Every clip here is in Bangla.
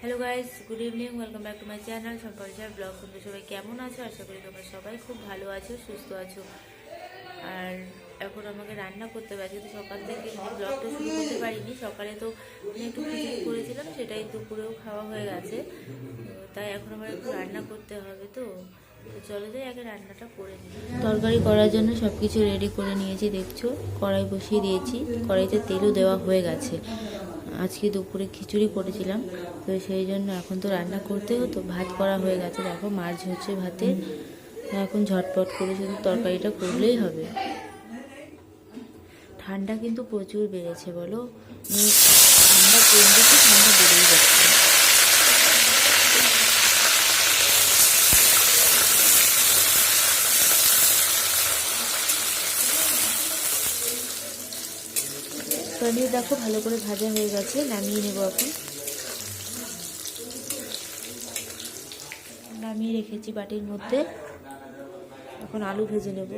Hello guys, good evening, welcome back to my channel সম্পর্কের ব্লগ। তোমরা সবাই কেমন আছো? আশা করি তোমরা সবাই খুব ভালো আছো, সুস্থ আছো। আর এখন আমাকে রান্না করতে হবে। আজকে তো সকাল থেকে ব্লগটা শুরু করতে পারিনি। সকালে তো একটু খিচুড়ি করেছিলাম, সেটাই দুপুরেও খাওয়া হয়ে গেছে। তাই এখন আমার একটু রান্না করতে হবে। তো চলো যাই, আগে রান্নাটা করে নিই। তরকারি করার জন্য সব কিছু রেডি করে নিয়েছি। দেখছো, কড়াই বসিয়ে দিয়েছি, কড়াইতে তেলও দেওয়া হয়ে গেছে। আজকে দুপুরে খিচুড়ি করেছিলাম, তো সেই জন্য এখন তো রান্না করতে হতো। ভাত করা হয়ে গেছে, দেখো মাছ হচ্ছে ভাতের। এখন ঝটপট করে শুধু তরকারিটা করলেই হবে। ঠান্ডা কিন্তু প্রচুর বেড়েছে, বলো। ঠান্ডা কমছে, ঠান্ডা বেড়েই যাচ্ছে। পনির দেখো ভালো করে ভাজা হয়ে গেছে, নামিয়ে নেবো। এখন নামিয়ে রেখেছি বাটির মধ্যে। এখন আলু ভেজে নেব।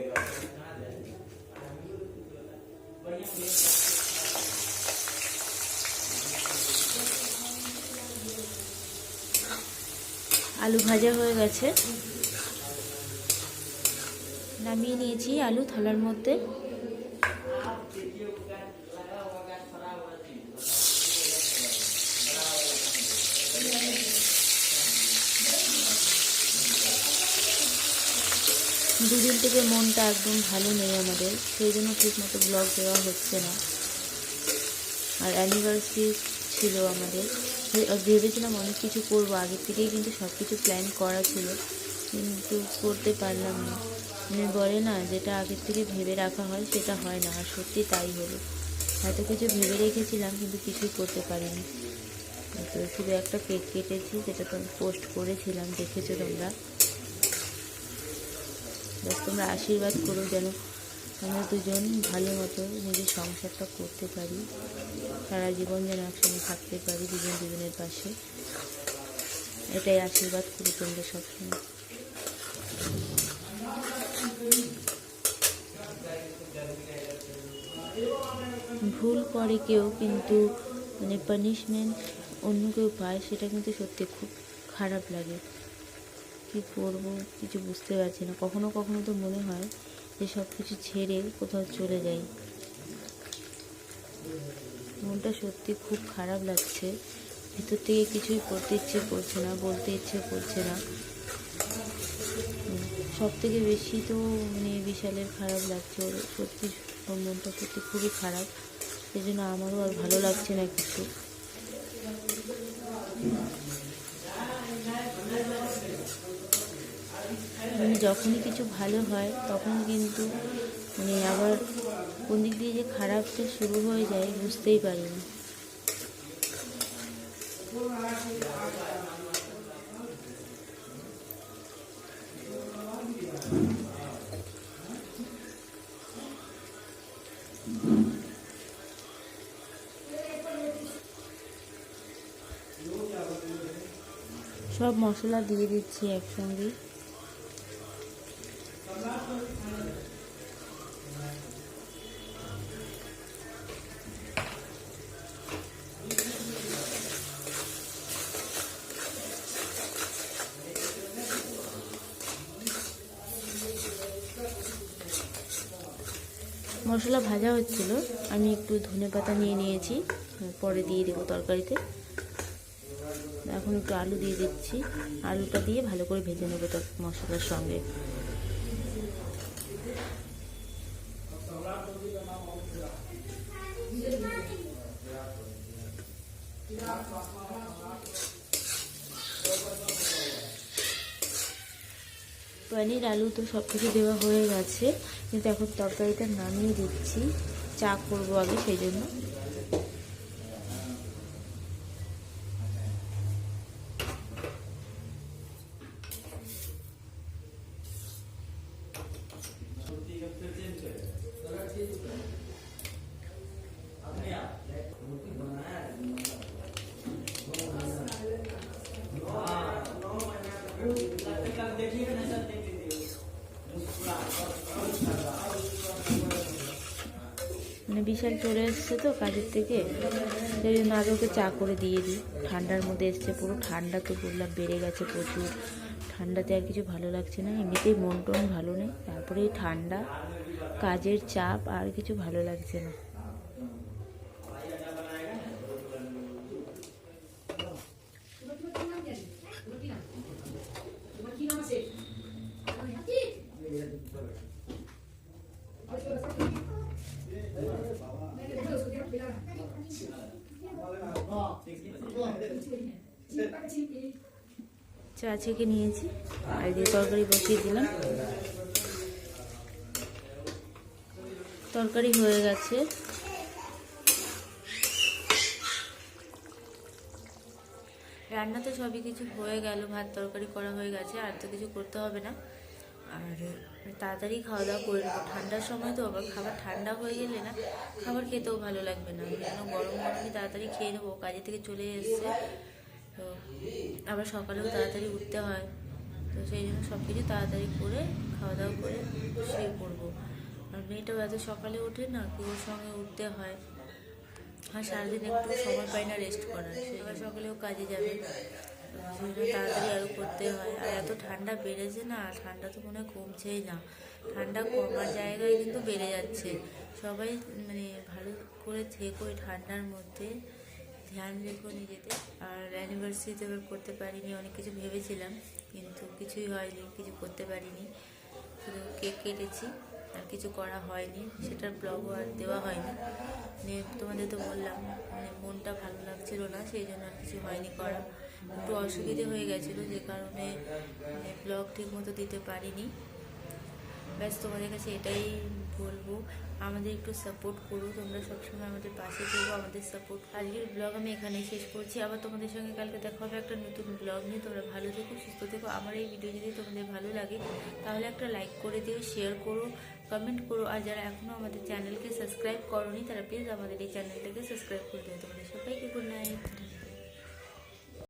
আলু ভাজা হয়ে গেছে, নামিয়ে নিয়েছি আলু থালার মধ্যে। দুদিন থেকে মনটা একদম ভালো নেই আমাদের, সেই জন্য ঠিক মতো ব্লগ দেওয়া হচ্ছে না। আর অ্যানিভার্সারি ছিল আমাদের, ভেবেছিলাম অনেক কিছু করবো, আগের থেকেই কিন্তু সব কিছু প্ল্যান করা ছিল, কিন্তু করতে পারলাম না। বলে না, যেটা আগের থেকে ভেবে রাখা হয় সেটা হয় না, আর সত্যি তাই হলো। এত কিছু ভেবে রেখেছিলাম কিন্তু কিছুই করতে পারিনি। তো শুধু একটা কেক কেটেছি, যেটা তো পোস্ট করেছিলাম, দেখেছো তোমরা। বাস তোমরা আশীর্বাদ করো যেন আমরা দুজন ভালো মতো নিজের সংসারটা করতে পারি, সারা জীবন যেন একসঙ্গে থাকতে পারি দুজন দুজনের পাশে। এটাই আশীর্বাদ করি তোমরা সবসময়। ভুল করে কেউ, কিন্তু পানিশমেন্ট অন্য কেউ পায়, সেটা কিন্তু সত্যি খুব খারাপ লাগে। কী করবো কিছু বুঝতে পারছি না। কখনো কখনো তো মনে হয় যে সব কিছু ছেড়ে কোথাও চলে যাই। মনটা সত্যি খুব খারাপ লাগছে, ভিতর থেকে কিছুই করতে ইচ্ছে করছে না, বলতে ইচ্ছে করছে না। সব থেকে বেশি তো বিশালের খারাপ লাগছে, ওর সত্যি মনটা সত্যি খুবই খারাপ। সেই জন্য আমারও আর ভালো লাগছে না কিছু। যখনই কিছু ভালো হয় তখন কিন্তু আবার কোন দিক দিয়ে যে খারাপটা শুরু হয়ে যায় বুঝতেই পারি না। সব মশলা দিয়ে দিচ্ছি একসঙ্গে। মশলা ভাজা হচ্ছিল, আমি একটু ধনেপাতা নিয়ে নিয়েছি, পরে দিয়ে দেবো তরকারিতে। এখন একটু আলু দিয়ে দিচ্ছি, আলুটা দিয়ে ভালো করে ভেজে নেবো মশলার সঙ্গে। পনির আলু তো সব কিছু দেওয়া হয়ে গেছে, কিন্তু এখন তরকারিটা নামিয়ে দিচ্ছি। চা করবো আগে, সেই জন্য। বিশাল চলে এসছে তো কাজের থেকে, সেই জন্য আগে ওকে চা করে দিয়ে দিই। ঠান্ডার মধ্যে এসছে, পুরো ঠান্ডা তো বললাম বেড়ে গেছে প্রচুর। ঠান্ডাতে আর কিছু ভালো লাগছে না, এমনিতেই মন টন ভালো নেই, তারপরে এই ঠান্ডা, কাজের চাপ, আর কিছু ভালো লাগছে না। চা ছেঁকে নিয়েছি আর দিয়ে তরকারি বসিয়ে দিলাম। তরকারি হয়ে গেছে, রান্না তো সবই কিছু হয়ে গেল, ভাত তরকারি করা হয়ে গেছে, আর তো কিছু করতে হবে না। আর তাড়াতাড়ি খাওয়া দাওয়া করে নেবো, ঠান্ডার সময় তো আবার খাবার ঠান্ডা হয়ে গেলে না খাবার খেতেও ভালো লাগবে না, যেন গরম গরমই তাড়াতাড়ি খেয়ে নেবো। কাজে থেকে চলে এসছে তো আবার সকালেও তাড়াতাড়ি উঠতে হয়, তো সেই জন্য সব কিছু তাড়াতাড়ি করে খাওয়া দাওয়া করে শুয়ে পড়বো। আর মেয়েটাও এত সকালে ওঠে না, কি ওর সঙ্গে উঠতে হয়, আর সারাদিন একটু সময় পাই না রেস্ট করার, সেবার সকালেও কাজে যাবে, সেই জন্য তাড়াতাড়ি আরও করতে হয়। আর এত ঠান্ডা বেড়েছে না, ঠান্ডা তো মনে হয় কমছেই না, ঠান্ডা কমার জায়গায় কিন্তু বেড়ে যাচ্ছে। সবাই মানে ভালো করে থেকো এই ঠান্ডার মধ্যে, ধ্যান রেখো নিজেদের। আর অ্যানিভার্সারিতে এবার করতে পারিনি, অনেক কিছু ভেবেছিলাম কিন্তু কিছুই হয়নি, কিছু করতে পারিনি, শুধু কেক কেটেছি, আর কিছু করা হয়নি, সেটার ব্লগও আর দেওয়া হয়নি। তোমাদের তো বললাম মানে মনটা ভালো লাগছিল না, সেই জন্য আর কিছু হয়নি করা, একটু অসুবিধে হয়ে গেছিলো, যে কারণে ব্লগ ঠিক মতো দিতে পারিনি। ব্যাস তোমাদের কাছে এটাই বলবো, আমাদের একটু সাপোর্ট করো, তোমরা সবসময় আমাদের পাশে থেকো, আমাদের সাপোর্ট। আজকের ব্লগ আমি এখানেই শেষ করছি, আবার তোমাদের সঙ্গে কালকে দেখা হবে একটা নতুন ব্লগ নিয়ে। তোমরা ভালো থেকো, সুস্থ থেকো। আমার এই ভিডিও যদি তোমাদের ভালো লাগে তাহলে একটা লাইক করে দিও, শেয়ার করো, কমেন্ট করো। আর যারা এখনও আমাদের চ্যানেলকে সাবস্ক্রাইব করোনি তারা প্লিজ আমাদের এই চ্যানেলটাকে সাবস্ক্রাইব করে দিও। তোমাদের সবাইকে গুড নাইট।